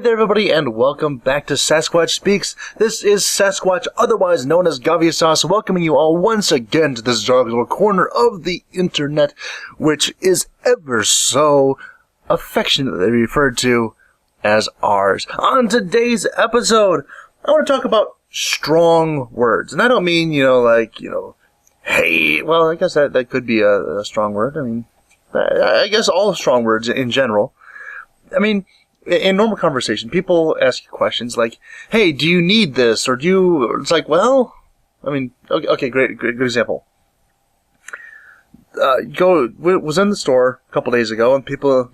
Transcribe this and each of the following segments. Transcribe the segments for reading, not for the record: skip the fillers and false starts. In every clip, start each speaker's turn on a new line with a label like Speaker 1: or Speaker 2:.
Speaker 1: there, everybody, and welcome back to Sasquatch Speaks. This is Sasquatch, otherwise known as Gavisas, welcoming you all once again to this dark little corner of the internet, which is ever so affectionately referred to as ours. On today's episode, I want to talk about strong words. And I don't mean, hey, well, I guess that could be a strong word. I mean, I guess all strong words in general. I mean, in normal conversation, people ask you questions like, hey, do you need this? Or do you... It's like, well... I mean, okay, great, good example. Was in the store a couple days ago, and people,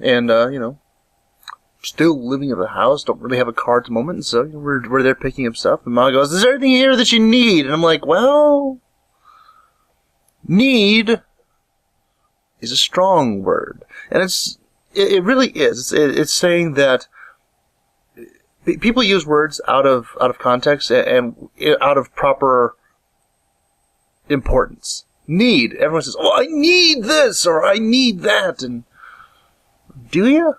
Speaker 1: still living in the house, don't really have a car at the moment, and so we're there picking up stuff, and Mom goes, is there anything here that you need? And I'm like, well... Need is a strong word. And it really is. It's saying that people use words out of context and out of proper importance. Need. Everyone says, oh, I need this, or I need that. And do you?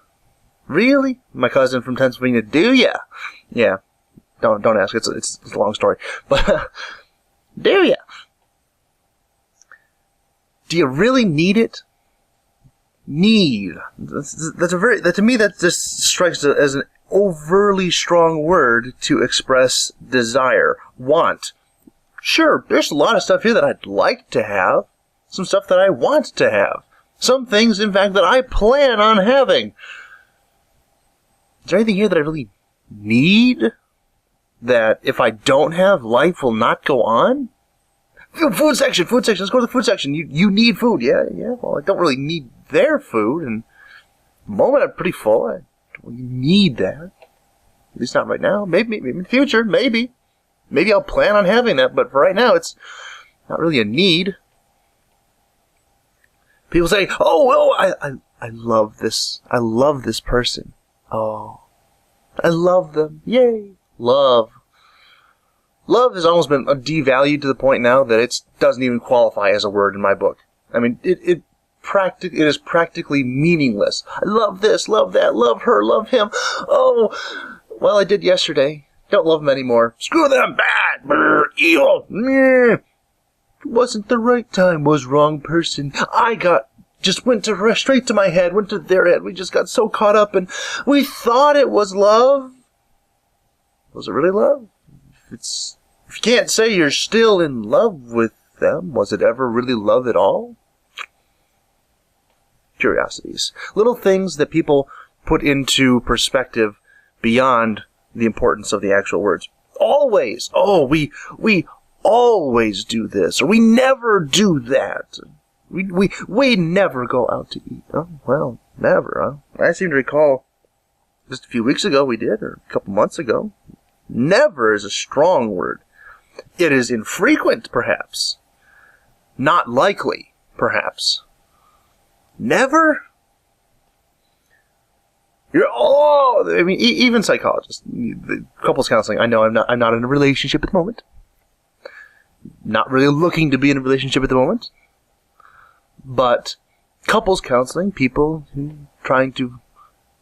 Speaker 1: Really? My cousin from Pennsylvania, do ya? Yeah. Don't ask. It's a long story. But do ya? Do you really need it? Need. That to me, that just strikes as an overly strong word to express desire, want. Sure, there's a lot of stuff here that I'd like to have. Some stuff that I want to have. Some things, in fact, that I plan on having. Is there anything here that I really need? That if I don't have, life will not go on? Food section. Let's go to the food section. You need food. Yeah. Well, I don't really need their food. And at the moment, I'm pretty full. I don't really need that. At least not right now. Maybe in the future. Maybe I'll plan on having that. But for right now, it's not really a need. People say, oh, well, I love this. I love this person. Oh, I love them. Yay. Love. Love has almost been devalued to the point now that it doesn't even qualify as a word in my book. I mean, it is practically meaningless. I love this, love that, love her, love him. Oh, well, I did yesterday. Don't love them anymore. Screw them, bad, brr, evil. Meh. It wasn't the right time, was wrong person. Just went straight to my head, went to their head. We just got so caught up, and we thought it was love. Was it really love? If you can't say you're still in love with them, was it ever really love at all? Curiosities. Little things that people put into perspective beyond the importance of the actual words. Always. Oh, we always do this, or we never do that. We never go out to eat. Oh, well, never, huh? I seem to recall just a few weeks ago we did, or a couple months ago. Never is a strong word. It is infrequent, perhaps. Not likely, perhaps. Never? Even psychologists, couples counseling. I know I'm not in a relationship at the moment. Not really looking to be in a relationship at the moment. But couples counseling, people trying to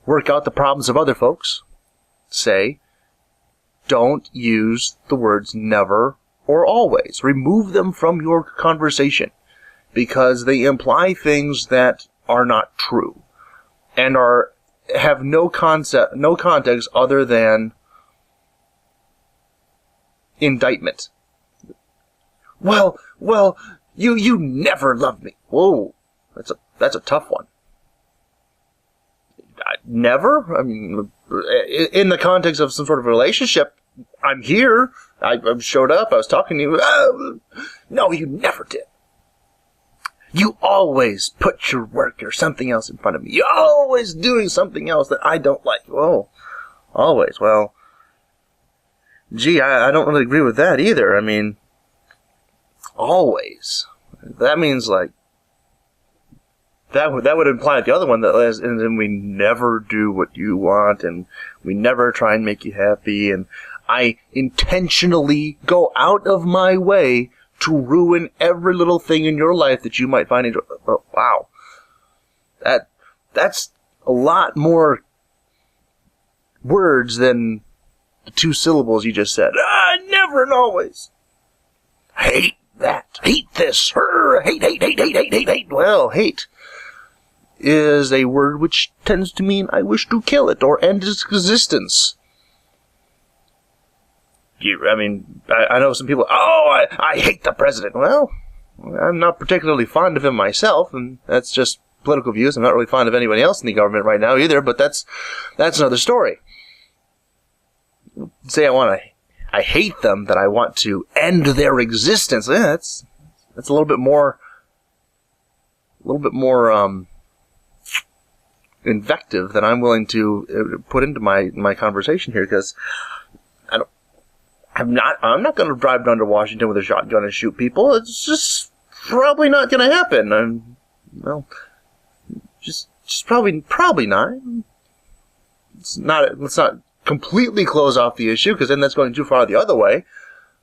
Speaker 1: work out the problems of other folks, say, don't use the words never or always. Remove them from your conversation because they imply things that are not true and have no context other than indictment. Well, you never loved me. Whoa, that's a tough one. Never? I mean, in the context of some sort of relationship, I'm here. I showed up. I was talking to you. No, you never did. You always put your work or something else in front of me. You're always doing something else that I don't like. Oh, always. Well, gee, I don't really agree with that either. I mean, always. That means like, that would imply the other one and then we never do what you want, and we never try and make you happy, and I intentionally go out of my way to ruin every little thing in your life that you might find enjoyable. Oh, wow, that's a lot more words than the 2 syllables you just said. Never and always. Hate that. Hate this. Hate, hate, hate, hate, hate, hate, hate. Well, hate is a word which tends to mean I wish to kill it or end its existence. I know some people, I hate the president. Well, I'm not particularly fond of him myself, and that's just political views. I'm not really fond of anybody else in the government right now either, but that's another story. Say I hate them, that I want to end their existence. That's a little bit more invective than I'm willing to put into my conversation here, because I'm not going to drive down to Washington with a shotgun and shoot people. It's just probably not going to happen. Just probably not. Let's not completely close off the issue, because then that's going too far the other way.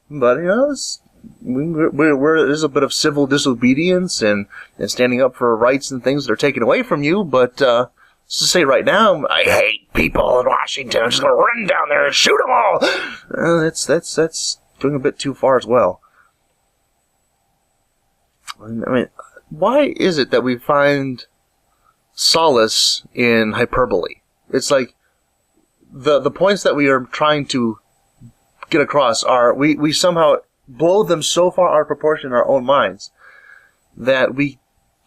Speaker 1: But there's a bit of civil disobedience and standing up for rights and things that are taken away from you. But just to say right now, I hate people in Washington. I'm just going to run down there and shoot them all. That's going a bit too far as well. Why is it that we find solace in hyperbole? It's like the points that we are trying to get across are, we somehow blow them so far out of proportion in our own minds that we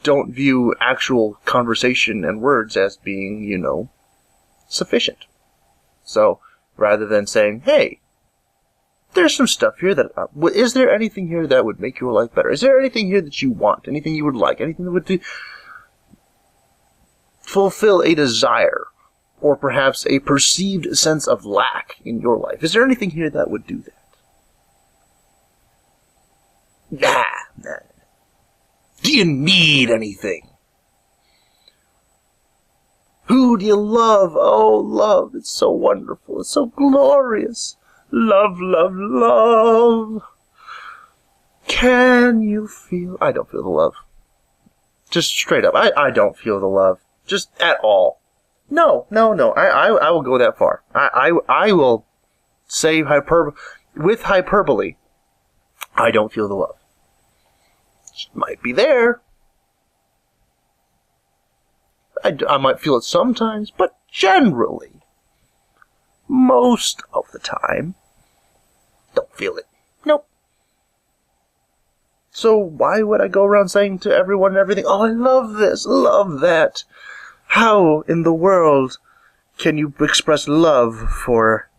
Speaker 1: don't view actual conversation and words as being, sufficient. So, rather than saying, hey, there's some stuff here that, is there anything here that would make your life better? Is there anything here that you want? Anything you would like? Anything that would fulfill a desire? Or perhaps a perceived sense of lack in your life? Is there anything here that would do that? Nah. Do you need anything? Who do you love? Oh, love. It's so wonderful. It's so glorious. Love, love, love. Can you feel? I don't feel the love. Just straight up. I don't feel the love. Just at all. No. I will go that far. I will say with hyperbole, I don't feel the love. It might be there. I might feel it sometimes, but generally, most of the time, don't feel it. Nope. So why would I go around saying to everyone and everything, oh, I love this, love that? How in the world can you express love for,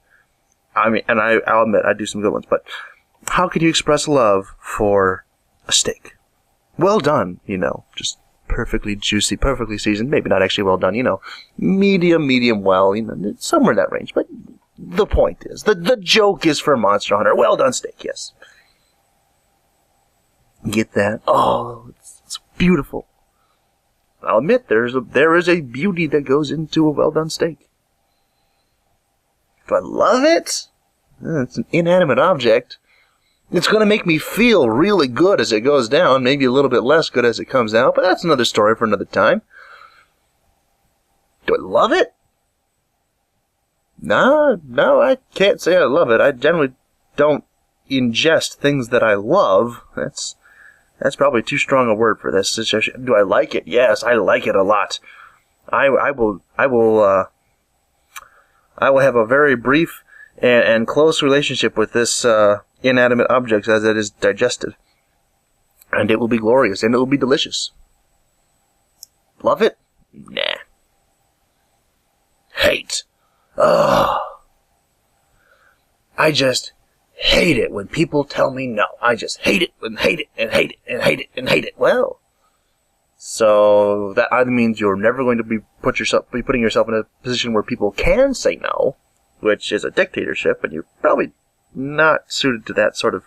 Speaker 1: I'll admit, I do some good ones, but how can you express love for a steak? Well done, just perfectly juicy, perfectly seasoned, maybe not actually well done, medium well, somewhere in that range. But the point is, the joke is for Monster Hunter. Well done steak, yes. Get that? Oh, it's beautiful. I'll admit, there is a beauty that goes into a well done steak. Do I love it? It's an inanimate object. It's going to make me feel really good as it goes down, maybe a little bit less good as it comes out, but that's another story for another time. Do I love it? No, I can't say I love it. I generally don't ingest things that I love. That's probably too strong a word for this. Do I like it? Yes, I like it a lot. I will have a very brief and close relationship with this inanimate object as it is digested. And it will be glorious, and it will be delicious. Love it? Nah. Hate. Ugh. I just hate it when people tell me no. I just hate it and hate it and hate it and hate it and hate it. Well, so that either means you're never going to be putting yourself in a position where people can say no, which is a dictatorship, and you're probably not suited to that sort of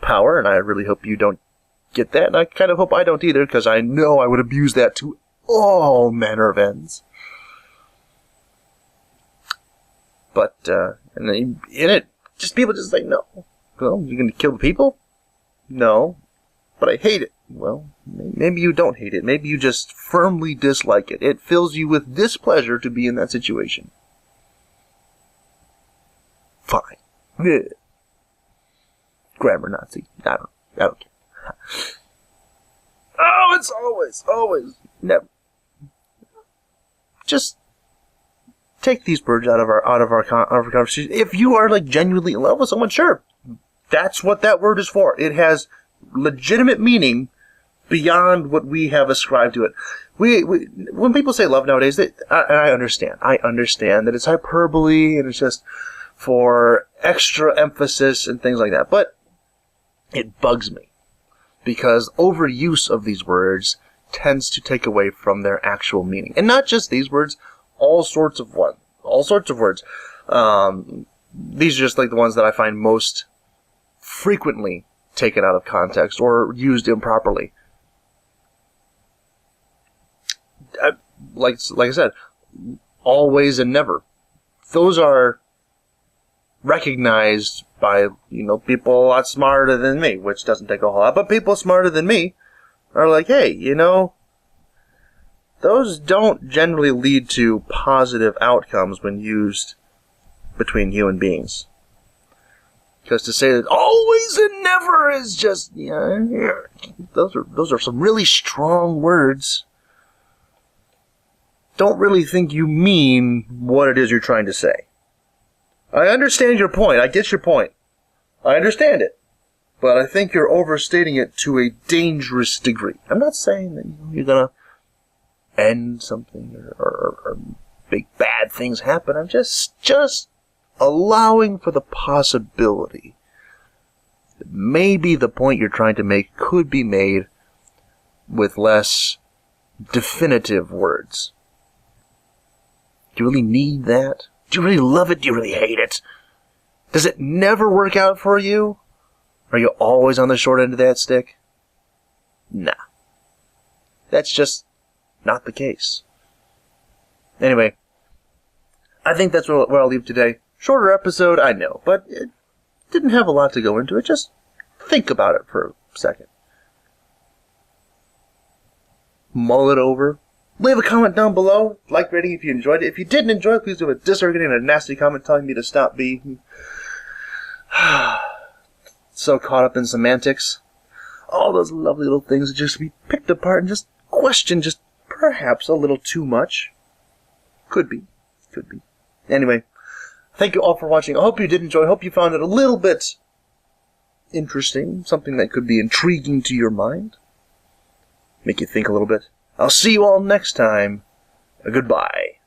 Speaker 1: power, and I really hope you don't get that, and I kind of hope I don't either, because I know I would abuse that to all manner of ends. But, and in it, just people just say, no. Well, you're going to kill the people? No. But I hate it. Well, maybe you don't hate it. Maybe you just firmly dislike it. It fills you with displeasure to be in that situation. fine. Ugh. Grammar Nazi. I don't care. Oh, it's always, never. Just take these words out of our conversation. If you are like genuinely in love with someone, sure, that's what that word is for. It has legitimate meaning beyond what we have ascribed to it. When people say love nowadays, I understand. I understand that it's hyperbole and it's just for extra emphasis and things like that. But it bugs me because overuse of these words tends to take away from their actual meaning. And not just these words, all sorts of words. These are just like the ones that I find most frequently taken out of context or used improperly. Like I said, always and never. Those are recognized by, people a lot smarter than me, which doesn't take a whole lot, but people smarter than me are like, hey, those don't generally lead to positive outcomes when used between human beings. Because to say that always and never is just, those are some really strong words. Don't really think you mean what it is you're trying to say. I understand your point. I get your point. I understand it. But I think you're overstating it to a dangerous degree. I'm not saying that you're going to end something or big bad things happen. I'm just allowing for the possibility that maybe the point you're trying to make could be made with less definitive words. Do you really need that? Do you really love it? Do you really hate it? Does it never work out for you? Are you always on the short end of that stick? Nah. That's just not the case. Anyway, I think that's where I'll leave today. Shorter episode, I know, but it didn't have a lot to go into it. Just think about it for a second. Mull it over. Leave a comment down below. Like rating if you enjoyed it. If you didn't enjoy it, please do a disarguing and a nasty comment telling me to stop being so caught up in semantics. All those lovely little things that just be picked apart and just questioned just perhaps a little too much. Could be. Anyway, thank you all for watching. I hope you did enjoy. I hope you found it a little bit interesting. Something that could be intriguing to your mind. Make you think a little bit. I'll see you all next time. Goodbye.